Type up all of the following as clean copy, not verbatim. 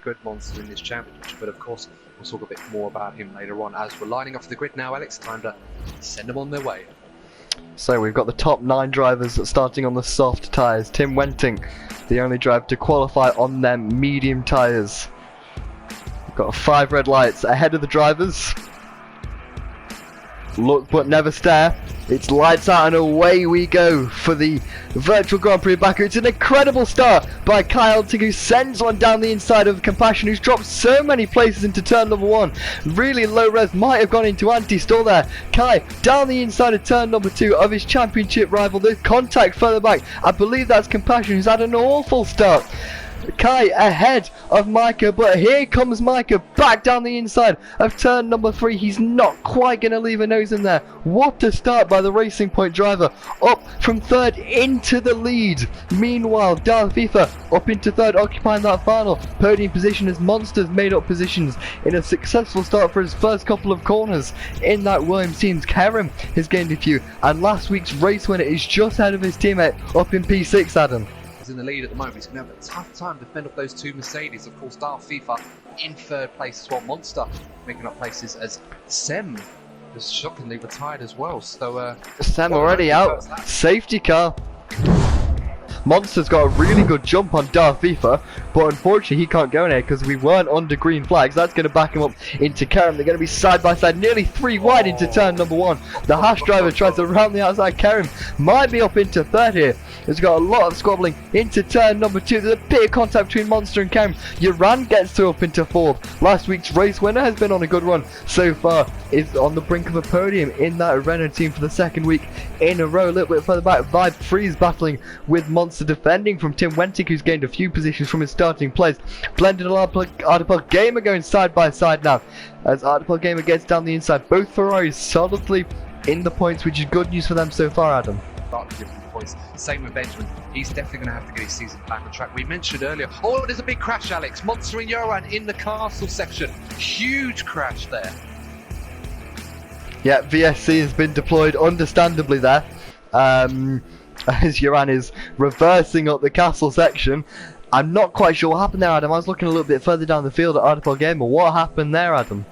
good monster in this championship, but of course we'll talk a bit more about him later on as we're lining off the grid now. Alex, time to send them on their way. So we've got the top 9 drivers starting on the soft tyres. Tim Wenting, the only driver to qualify on them medium tyres. We've got 5 red lights ahead of the drivers. Look but never stare. It's lights out and away we go for the virtual Grand Prix of Baku. It's an incredible start by Kyle Ting, who sends one down the inside of Compassion, who's dropped so many places into turn number 1. Really low res, might have gone into anti-stall there. Kai down the inside of turn number 2 of his championship rival. There's contact further back. I believe that's Compassion, who's had an awful start. Kai ahead of Micah, but here comes Micah back down the inside of turn number 3. He's not quite going to leave a nose in there. What a start by the Racing Point driver, up from 3rd into the lead. Meanwhile, Darth FIFA up into 3rd, occupying that final podium position as Monsters made up positions in a successful start for his first couple of corners in that Williams team's. Kerem has gained a few, and last week's race winner is just ahead of his teammate up in P6, Adam. In the lead at the moment. He's going to have a tough time to fend off those 2 Mercedes. Of course, Darth FIFA in 3rd place as well. Monster making up places as Sem has shockingly retired as well. So Sem already out. Safety car. Monster's got a really good jump on Darth FIFA, but unfortunately he can't go in here because we weren't under green flags. That's going to back him up into Kerem. They're going to be side by side, nearly 3 wide into turn number 1. The Hash driver tries to round the outside. Kerem might be up into 3rd here. He's got a lot of squabbling into turn number 2. There's a bit of contact between Monster and Kerem. Uran gets to up into 4th. Last week's race winner has been on a good run so far. Is on the brink of a podium in that Renault team for the 2nd week in a row. A little bit further back, Vibe Freeze battling with Monster, defending from Tim Wentic, who's gained a few positions from his starting place. Blended Artipel Gamer going side by side now as Artipel Gamer gets down the inside. Both Ferraris solidly in the points, which is good news for them so far, Adam. Points. Same with Benjamin. He's definitely going to have to get his season back on track. We mentioned earlier, oh, there's a big crash, Alex. Monster and Yoran in the castle section. Huge crash there. Yeah, VSC has been deployed understandably there. As Yoran is reversing up the castle section. I'm not quite sure what happened there, Adam. I was looking a little bit further down the field at Artipel Gamer. What happened there, Adam?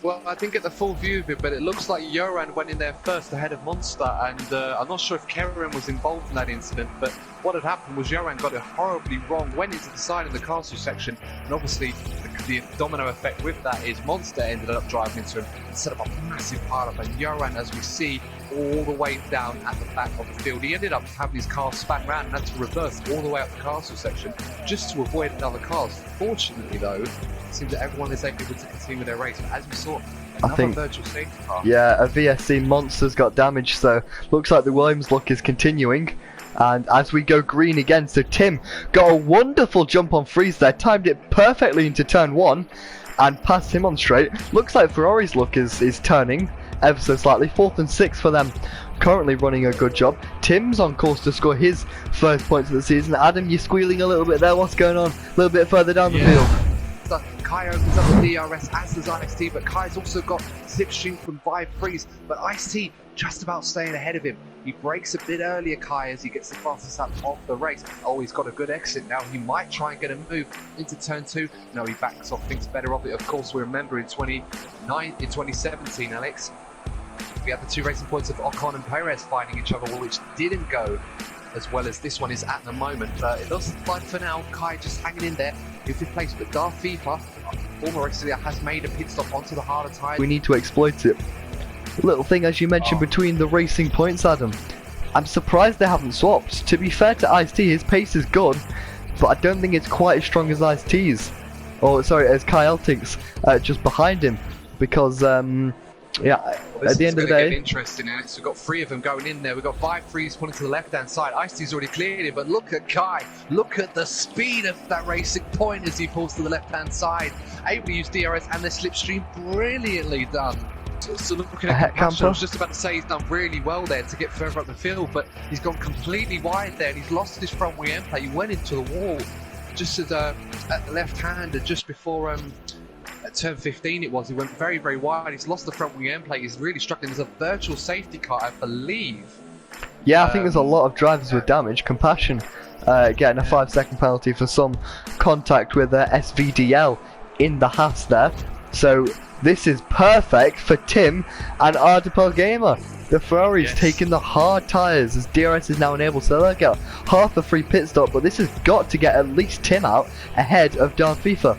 Well, I didn't get the full view of it, but it looks like Yoran went in there first ahead of Monster, and I'm not sure if Kerem was involved in that incident, but what had happened was Yoran got it horribly wrong, went into the side of the castle section, and obviously the domino effect with that is Monster ended up driving into him and set up a massive pile-up, and Yoran, as we see, all the way down at the back of the field. He ended up having his car span round and had to reverse all the way up the castle section just to avoid other cars. Fortunately, though, it seems that everyone is able to continue their race. But as we saw, another virtual safety car. Yeah, a VSC Monster's got damaged, so looks like the Williams luck is continuing. And as we go green again, so Tim got a wonderful jump on Freeze there, timed it perfectly into turn 1 and passed him on straight. Looks like Ferrari's luck is turning ever so slightly. 4th and 6th for them, currently running a good job. Tim's on course to score his first points of the season. Adam, you're squealing a little bit there. What's going on? A little bit further down the field. Kai opens up the DRS, as does Ice-T, but Kai's also got slipstream from Vibe Freeze, but Ice-T just about staying ahead of him. He breaks a bit earlier, Kai, as he gets the fastest lap of the race. Oh, he's got a good exit now. He might try and get a move into turn 2. No, he backs off, thinks better of it. Of course, we remember in 2017, Alex, we had the 2 racing points of Ocon and Perez fighting each other, which didn't go as well as this one is at the moment. It looks like for now, Kai just hanging in there. If he plays, but Darth FIFA, former racer, has made a pit stop onto the harder tyre. We need to exploit it. Little thing, as you mentioned, between the racing points, Adam. I'm surprised they haven't swapped. To be fair to Ice-T, his pace is good, but I don't think it's quite as strong as Ice-T's. Or, sorry, as Kyle Tink's just behind him. Because, yeah, at the end of the day, get interesting. Alex. We've got 3 of them going in there. We've got 5 Freeze pulling to the left-hand side. Ice-T's already cleared it, but look at Kai. Look at the speed of that racing point as he pulls to the left-hand side. Able to use DRS and the slipstream, brilliantly done. So looking at Compassion, I was just about to say he's done really well there to get further up the field, but he's gone completely wide there and he's lost his front wing end play. He went into the wall just at the left-hander just before at turn 15 it was. He went very, very wide. He's lost the front wing end plate. He's really struggling. There's a virtual safety car, I believe. Yeah, I think there's a lot of drivers with damage. Compassion getting a 5-second penalty for some contact with SVDL in the Haas there. So this is perfect for Tim and Ardipel Gamer. The Ferrari's taking the hard tyres as DRS is now enabled, so they'll get half a free pit stop, but this has got to get at least Tim out ahead of Darth FIFA.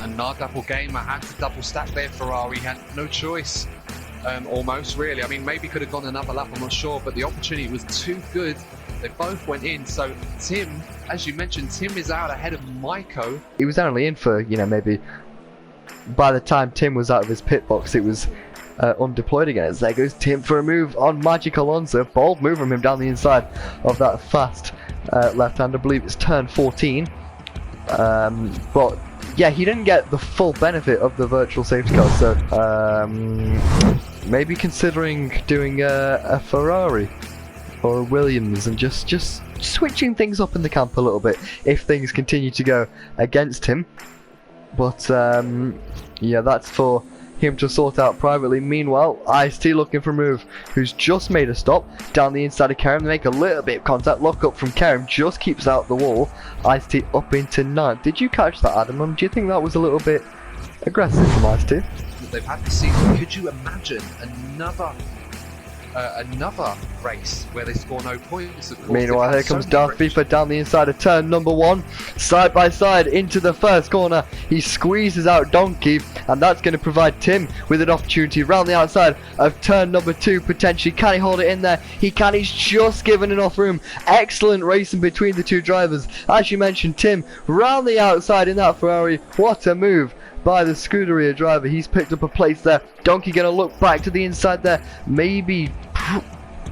And Ardipel Gamer had to double stack there. Ferrari had no choice, almost really. I mean, maybe could have gone another lap, I'm not sure, but the opportunity was too good. They both went in, so Tim, as you mentioned, Tim is out ahead of Maiko. He was only in for, maybe by the time Tim was out of his pit box, it was undeployed again. As there goes Tim for a move on Magic Alonso. Bold move from him down the inside of that fast left hand. I believe it's turn 14. But yeah, he didn't get the full benefit of the virtual safety car, so maybe considering doing a Ferrari or a Williams and just switching things up in the camp a little bit if things continue to go against him. But yeah, that's for him to sort out privately. Meanwhile, Ice-T looking for a move, who's just made a stop down the inside of Kerem. They make a little bit of contact. Lock up from Kerem, just keeps out the wall. Ice-T up into 9th. Did you catch that, Adam? Do you think that was a little bit aggressive from Ice-T? They've had the season. Could you imagine another race where they score no points? Of course, meanwhile, here comes Darth FIFA down the inside of turn number 1, side by side into the first corner. He squeezes out Donkey, and that's going to provide Tim with an opportunity round the outside of turn number 2 potentially. Can he hold it in there? He can. He's just given enough room. Excellent racing between the two drivers. As you mentioned, Tim round the outside in that Ferrari. What a move by the Scuderia driver. He's picked up a place there. Donkey gonna look back to the inside there. Maybe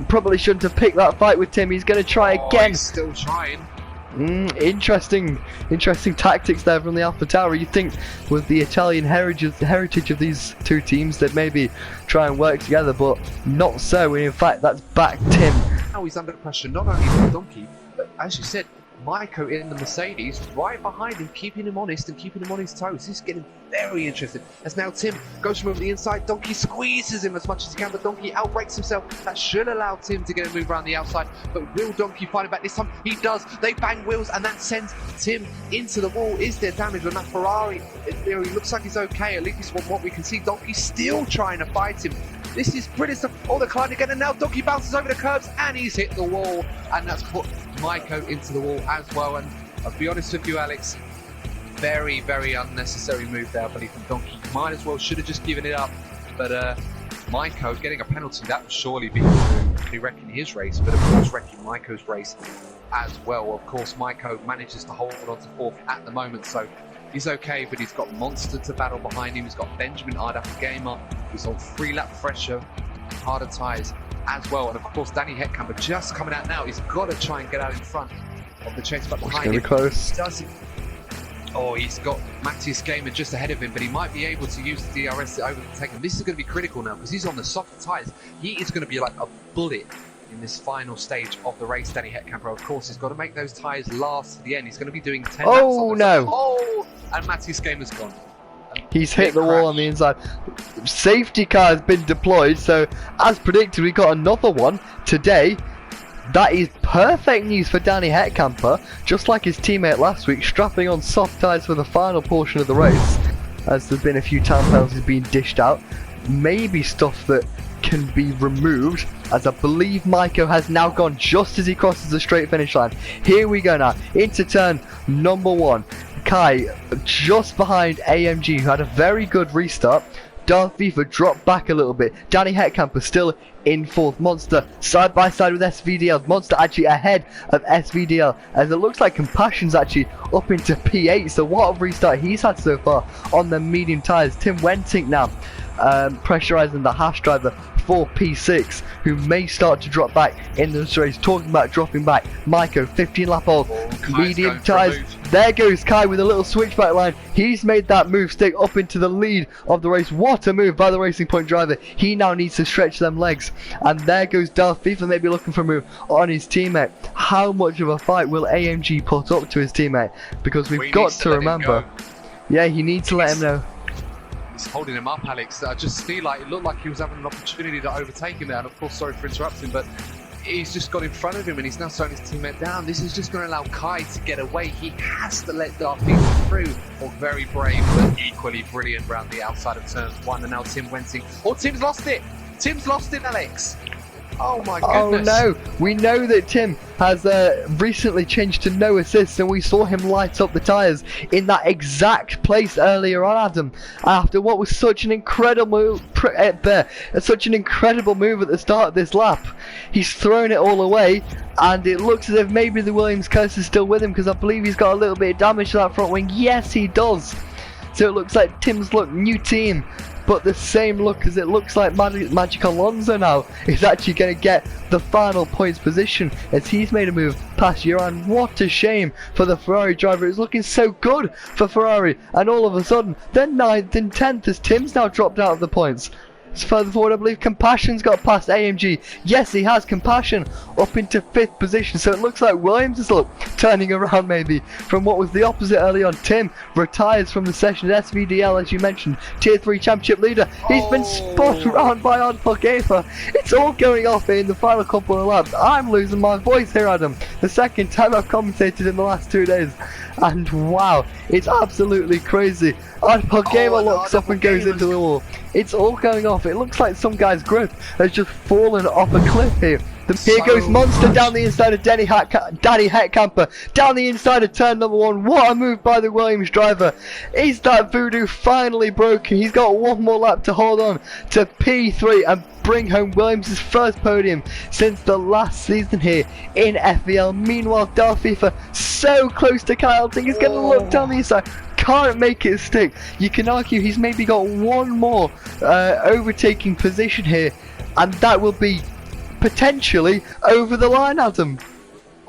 probably shouldn't have picked that fight with Tim. He's gonna try again. He's still trying. Interesting tactics there from the AlphaTauri. You'd think with the Italian heritage of these two teams they'd maybe try and work together, but not so. In fact, that's back Tim. Now he's under pressure, not only from Donkey, but as you said, Maiko in the Mercedes right behind him, keeping him honest and keeping him on his toes. This is getting very interesting. As now Tim goes from over the inside, Donkey squeezes him as much as he can, but Donkey outbrakes himself. That should allow Tim to get a move around the outside, but will Donkey find it back this time? He does. They bang wheels, and that sends Tim into the wall. Is there damage on that Ferrari? In theory, looks like he's okay, at least from what we can see. Donkey still trying to fight him. This is brilliant stuff. Oh, the climb again, and now Donkey bounces over the curbs, and he's hit the wall, and that's put Maiko into the wall as well. And I'll be honest with you, Alex, very, very unnecessary move there, I believe, from Donkey. Might as well, should have just given it up. But Maiko getting a penalty, that would surely be wrecking his race, but of course wrecking Maiko's race as well. Of course, Maiko manages to hold on to 4th at the moment, so he's okay, but he's got Monster to battle behind him. He's got Benjamin Ardipel Gamer, who's on 3-lap pressure, harder tyres as well. And of course, Danny Heckkamper just coming out now. He's got to try and get out in front of the chase, but behind him, close. Oh, he's got Matthias Gamer just ahead of him, but he might be able to use the DRS to overtake him. This is going to be critical now because he's on the soft tyres. He is going to be like a bullet in this final stage of the race. Danny Heckkamper, of course, has got to make those tyres last to the end. He's going to be doing 10 laps on the side. Oh, and Matthias Gamer's gone. He's hit the wall on the inside. Safety car has been deployed, so as predicted, we got another one today. That is perfect news for Danny Heckkamper, just like his teammate last week, strapping on soft tyres for the final portion of the race, as there's been a few time penalties being dished out. Maybe stuff that can be removed, as I believe Maiko has now gone just as he crosses the straight finish line. Here we go now, into turn number 1. Kai just behind AMG, who had a very good restart. Darth FIFA dropped back a little bit. Danny Heckkamper still in 4th. Monster side by side with SVDL. Monster actually ahead of SVDL, as it looks like Compassion's actually up into P8. So what a restart he's had so far on the medium tyres. Tim Wentink now pressurising the Haas driver for P6, who may start to drop back in this race. Talking about dropping back, Maiko 15 lap old, medium tyres. There goes Kai with a little switchback line. He's made that move stick up into the lead of the race. What a move by the Racing Point driver. He now needs to stretch them legs. And there goes Darth FIFA, maybe looking for a move on his teammate. How much of a fight will AMG put up to his teammate? Because we've got to remember. Yeah, he needs to let him know. He's holding him up, Alex. I just feel like it looked like he was having an opportunity to overtake him there. And of course, sorry for interrupting, but he's just got in front of him and he's now slowing his teammate down. This is just going to allow Kai to get away. He has to let Darfifa through. Or very brave, but equally brilliant round the outside of turns 1. And now Tim Wensing. Oh, Tim's lost it. Tim's lost it, Alex. Oh my goodness. Oh no, we know that Tim has recently changed to no assists, and we saw him light up the tyres in that exact place earlier on, Adam, after what was such an incredible move, such an incredible move at the start of this lap. He's thrown it all away, and it looks as if maybe the Williams curse is still with him, because I believe he's got a little bit of damage to that front wing. Yes, he does. So it looks like Tim's new team, but the same look as it looks like Magic Alonso now is actually going to get the final points position as he's made a move past Joran. What a shame for the Ferrari driver. It's looking so good for Ferrari, and all of a sudden they're 9th and 10th as Tim's now dropped out of the points. It's further forward, I believe Compassion's got past AMG. Yes, he has. Compassion up into 5th position. So it looks like Williams is turning around maybe from what was the opposite early on. Tim retires from the session at SVDL, as you mentioned, Tier 3 Championship leader. He's been spun around by Unforgiver. It's all going off in the final couple of laps. I'm losing my voice here, Adam. The second time I've commentated in the last 2 days. And wow, it's absolutely crazy. Unforgiver looks up and goes into the wall. It's all going off. It looks like some guy's grip has just fallen off a cliff here. Here goes Monster down the inside of Danny Heckkamper, down the inside of turn number 1. What a move by the Williams driver. Is that voodoo finally broken? He's got one more lap to hold on to P3 and bring home Williams' first podium since the last season here in FVL. Meanwhile, Darfifa so close to Kyle Ting. He's going to look down the inside. Can't make it stick. You can argue he's maybe got one more overtaking position here, and that will be potentially over the line, Adam.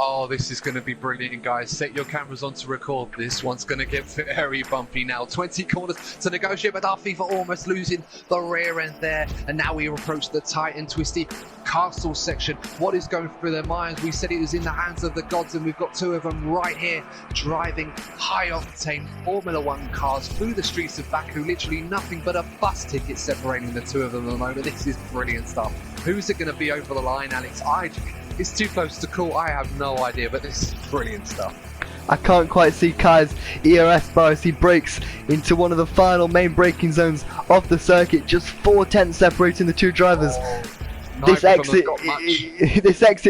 Oh, this is going to be brilliant, guys. Set your cameras on to record. This one's going to get very bumpy now. 20 corners to negotiate, but Darfifa almost losing the rear end there. And now we approach the tight and twisty castle section. What is going through their minds? We said it was in the hands of the gods, and we've got 2 of them right here driving high-octane Formula 1 cars through the streets of Baku. Literally nothing but a bus ticket separating the 2 of them at the moment. This is brilliant stuff. Who's it going to be over the line, Alex? It's too close to call. I have no idea, but this is brilliant stuff. I can't quite see Kai's ERS bar as he breaks into one of the final main braking zones of the circuit. Just 4 tenths separating the 2 drivers. This exit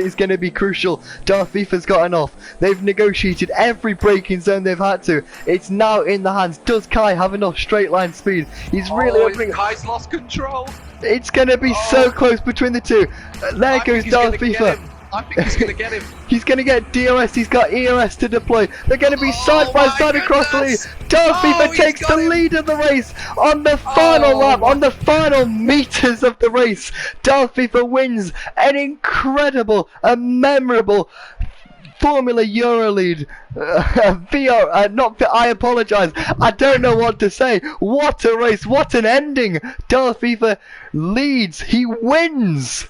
is going to be crucial. Darfifa's gotten off. They've negotiated every braking zone they've had to. It's now in the hands. Does Kai have enough straight line speed? He's really opening. Kai's lost control. It's going to be so close between the 2. There goes Darfifa. I think he's going to get him. He's going to get DRS, he's got ERS to deploy. They're going to be side by side across the lead. Darfifa takes the lead of the race on the final lap, on the final meters of the race. Darfifa wins an incredible, a memorable Formula Euroleague, I apologise, I don't know what to say. What a race, what an ending. Darfifa leads, he wins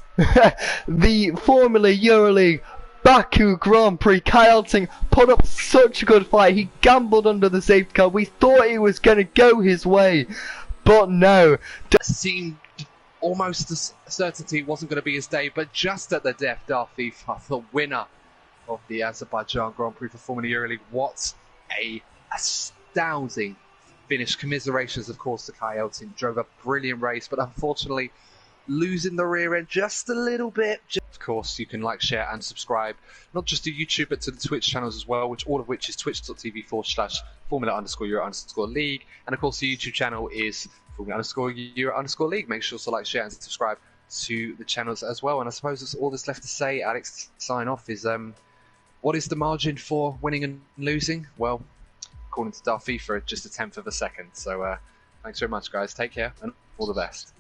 the Formula Euroleague Baku Grand Prix. Kyle Ting put up such a good fight. He gambled under the safety car. We thought he was going to go his way, but no. Seemed almost a certainty it wasn't going to be his day, but just at the death, Darfifa, the winner of the Azerbaijan Grand Prix for Formula Euroleague. What a astounding finish. Commiserations, of course, to Kai Elton. Drove a brilliant race, but unfortunately losing the rear end just a little bit. Of course, you can like, share and subscribe, not just to YouTube, but to the Twitch channels as well, all of which is twitch.tv/Formula_Euro_League. And of course, the YouTube channel is Formula_Euro_League. Make sure to like, share and subscribe to the channels as well. And I suppose that's all that's left to say, Alex, to sign off is what is the margin for winning and losing? Well, according to Darfifa, just 1/10 of a second. So thanks very much, guys. Take care and all the best.